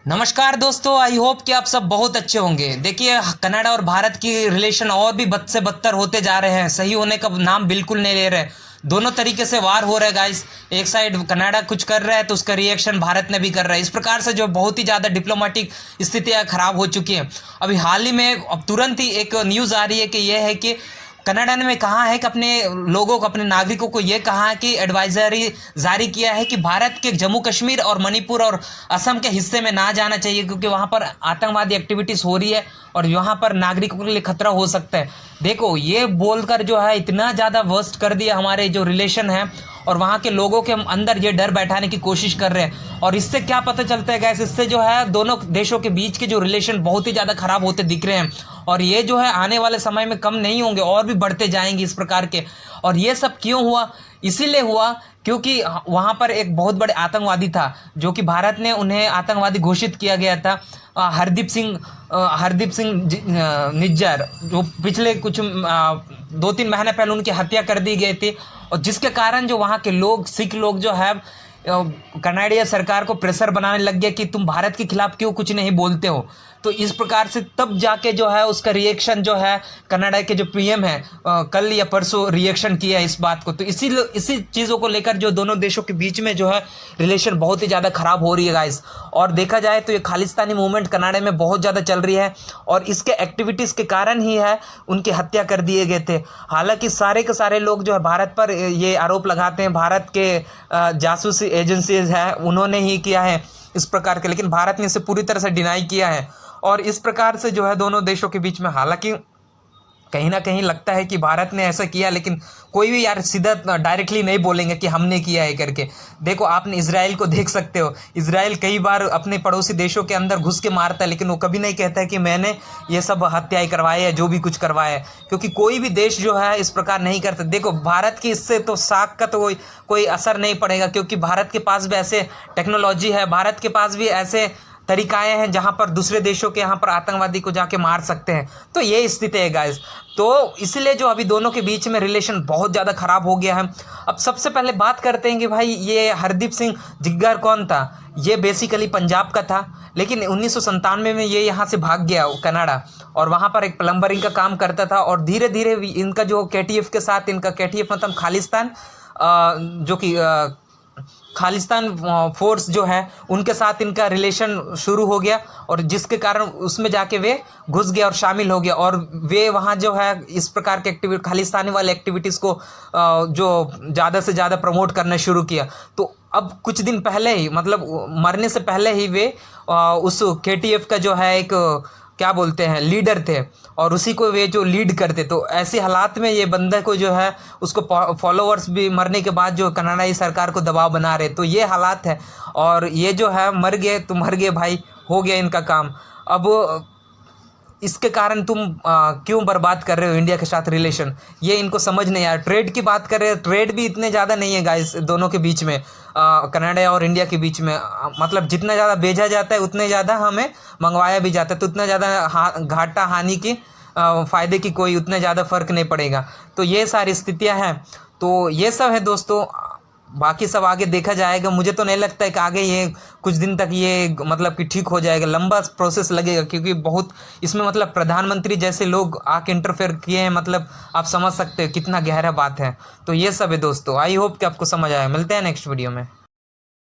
नमस्कार दोस्तों, I hope कि आप सब बहुत अच्छे होंगे। देखिए, कनाडा और भारत की रिलेशन और भी बद से बदतर होते जा रहे हैं। सही होने का नाम बिल्कुल नहीं ले रहे। दोनों तरीके से वार हो रहा है गाइस। एक साइड कनाडा कुछ कर रहा है तो उसका रिएक्शन भारत ने भी कर रहा है। इस प्रकार से जो बहुत ही ज़्यादा डिप्लोमेटिक स्थितियाँ खराब हो चुकी हैं। अभी हाल ही में अब तुरंत ही एक न्यूज़ आ रही है कि यह है कि कनाडा ने कहा है कि अपने लोगों को, अपने नागरिकों को ये कहा है कि एडवाइजरी जारी किया है कि भारत के जम्मू कश्मीर और मणिपुर और असम के हिस्से में ना जाना चाहिए, क्योंकि वहाँ पर आतंकवादी एक्टिविटीज़ हो रही है और यहाँ पर नागरिकों के लिए खतरा हो सकता है। देखो, ये बोलकर जो है इतना ज़्यादा वर्स्ट कर दिया हमारे जो रिलेशन है, और वहाँ के लोगों के अंदर ये डर बैठाने की कोशिश कर रहे हैं। और इससे क्या पता चलता है गैस, इससे जो है दोनों देशों के बीच के जो रिलेशन बहुत ही ज़्यादा खराब होते दिख रहे हैं, और ये जो है आने वाले समय में कम नहीं होंगे और भी बढ़ते जाएंगे इस प्रकार के। और ये सब क्यों हुआ? इसीलिए हुआ क्योंकि वहाँ पर एक बहुत बड़े आतंकवादी था, जो कि भारत ने उन्हें आतंकवादी घोषित किया गया था। हरदीप सिंह निज्जर, जो पिछले कुछ 2-3 महीने पहले उनकी हत्या कर दी गई थी, और जिसके कारण जो वहाँ के लोग, सिख लोग जो है, कनाडिया सरकार को प्रेशर बनाने लग गया कि तुम भारत के खिलाफ क्यों कुछ नहीं बोलते हो। तो इस प्रकार से तब जाके जो है उसका रिएक्शन जो है, कनाडा के जो पीएम है कल या परसों रिएक्शन किया है इस बात को। तो इसी चीज़ों को लेकर जो दोनों देशों के बीच में जो है रिलेशन बहुत ही ज़्यादा ख़राब हो रही है गाइस। और देखा जाए तो ये खालिस्तानी मूवमेंट कनाडा में बहुत ज़्यादा चल रही है, और इसके एक्टिविटीज़ के कारण ही है उनकी हत्या कर दिए गए थे। हालांकि सारे के सारे लोग जो है भारत पर ये आरोप लगाते हैं, भारत के जासूसी एजेंसीज है उन्होंने ही किया है इस प्रकार के, लेकिन भारत ने इसे पूरी तरह से डिनाई किया है। और इस प्रकार से जो है दोनों देशों के बीच में, हालांकि कहीं ना कहीं लगता है कि भारत ने ऐसा किया, लेकिन कोई भी यार सीधा डायरेक्टली नहीं बोलेंगे कि हमने किया है करके। देखो, आपने इजराइल को देख सकते हो। इजराइल कई बार अपने पड़ोसी देशों के अंदर घुस के मारता है, लेकिन वो कभी नहीं कहता है कि मैंने ये सब हत्याएं करवाई है, जो भी कुछ करवाया है, क्योंकि कोई भी देश जो है इस प्रकार नहीं करता। देखो, भारत की इससे तो साख का तो कोई असर नहीं पड़ेगा, क्योंकि भारत के पास भी ऐसे टेक्नोलॉजी है, भारत के पास भी ऐसे तरीकाएं हैं जहां पर दूसरे देशों के यहाँ पर आतंकवादी को जाके मार सकते हैं। तो ये स्थिति है गाइस। तो इसलिए जो अभी दोनों के बीच में रिलेशन बहुत ज़्यादा ख़राब हो गया है। अब सबसे पहले बात करते हैं कि भाई ये हरदीप सिंह जिग्गर कौन था। ये बेसिकली पंजाब का था, लेकिन 1997 में ये यहाँ से भाग गया कनाडा, और वहाँ पर एक प्लम्बरिंग का काम करता था। और धीरे धीरे इनका जो KTF के साथ, इनका KTF मतलब खालिस्तान, जो कि खालिस्तान फोर्स जो है, उनके साथ इनका रिलेशन शुरू हो गया, और जिसके कारण उसमें जाके वे घुस गए और शामिल हो गया। और वे वहाँ जो है इस प्रकार के एक्टिविटी, खालिस्तानी वाले एक्टिविटीज़ को जो ज़्यादा से ज़्यादा प्रमोट करना शुरू किया। तो अब कुछ दिन पहले ही, मतलब मरने से पहले ही, वे उस KTF का जो है एक क्या बोलते हैं लीडर थे, और उसी को वे जो लीड करते। तो ऐसे हालात में ये बंदे को जो है, उसको फॉलोअर्स भी मरने के बाद जो कनाडाई सरकार को दबाव बना रहे। तो ये हालात है, और ये जो है मर गए तो मर गए भाई, हो गया इनका काम। अब इसके कारण तुम क्यों बर्बाद कर रहे हो इंडिया के साथ रिलेशन, ये इनको समझ नहीं आया। ट्रेड की बात कर रहे हैं, ट्रेड भी इतने ज़्यादा नहीं है गाइस दोनों के बीच में, कनाडा और इंडिया के बीच में। मतलब जितना ज़्यादा भेजा जाता है उतने ज़्यादा हमें मंगवाया भी जाता है, तो उतना ज़्यादा घाटा हानि की फ़ायदे की कोई उतना ज़्यादा फ़र्क नहीं पड़ेगा। तो ये सारी स्थितियाँ हैं। तो ये सब है दोस्तों, बाकी सब आगे देखा जाएगा। मुझे तो नहीं लगता है कि आगे ये कुछ दिन तक ये मतलब कि ठीक हो जाएगा, लंबा प्रोसेस लगेगा, क्योंकि बहुत इसमें मतलब प्रधानमंत्री जैसे लोग आके इंटरफेयर किए हैं। मतलब आप समझ सकते हो कितना गहरा बात है। तो ये सब है दोस्तों, आई होप कि आपको समझ आया। मिलते हैं नेक्स्ट वीडियो में।